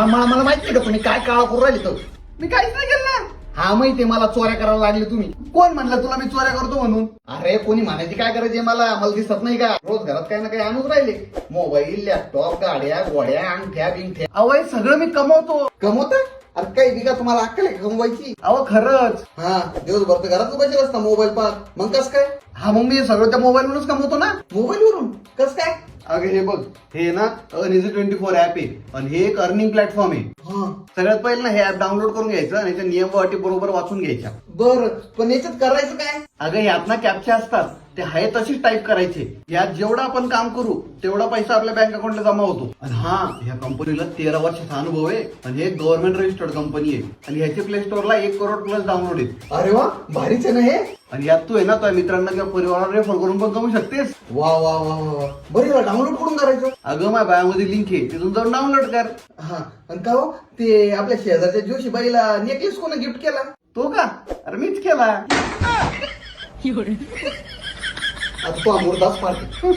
मला माहिती आहे का तुम्ही काय काळा करू राहिले तो? मी काहीच नाही केलं ना. हा माहितीये मला चोऱ्या करायला लागले तुम्ही. कोण म्हणलं तुला मी चोऱ्या करतो म्हणून? अरे कोणी म्हणायची काय करायची मला दिसत नाही का? रोज घरात काही ना काही आणून राहिले. मोबाईल, लॅपटॉप, गाड्या, गोड्या, अंगठ्या बिंगठ्या. अहो सगळं मी कमवतो. कमवता? अरे काही बिगा तुम्हाला अक्कल आहे कमवायची? अहो खरंच. हा दिवसभर तर घरात बसेल असता मोबाईल पाहत. मग कस काय? हा मग मी सगळं त्या मोबाईल वरूनच कमवतो ना. मोबाईल वरून कस काय? अगं हे बघ, हे ना Easy24 ऍप आहे आणि हे एक अर्निंग प्लॅटफॉर्म आहे. सगळ्यात पहिले ना हे ऍप डाउनलोड करून घ्यायचं आणि त्याच्या नियम अटी बरोबर वाचून घ्यायच्या. बरं पण याच्यात करायचं काय? अगं यात ना कॅप्चा असतात, ते आहे तशीच टाईप करायचे. यात जेवढा आपण काम करू तेवढा पैसा आपल्या बँक अकाउंटला जमा होतो. आणि हा ह्या कंपनीला 13 वर्षाचा अनुभव आहे आणि हे गव्हर्नमेंट रजिस्टर्ड कंपनी आहे आणि ह्याच्या प्ले स्टोअरला 1 करोड प्लस डाउनलोड आहे. अरे वा, भारीच आहे ना हे. आणि यात तू आहे ना तुझ्या मित्रांना किंवा परिवाराला रेफर करून पण कमवू शकतेस. वा वा वा वा, बरं डाउनलोड करून करायचं. अगं माझ्या बायामध्ये लिंक आहे, तिथून जाऊन डाउनलोड कर. हा आणि का हो ते आपल्या शेजारच्या जोशीबाईला नेकलेस कोण गिफ्ट केला? तो का? अरे मीच केला. आता तो अमोरदास पार्टी.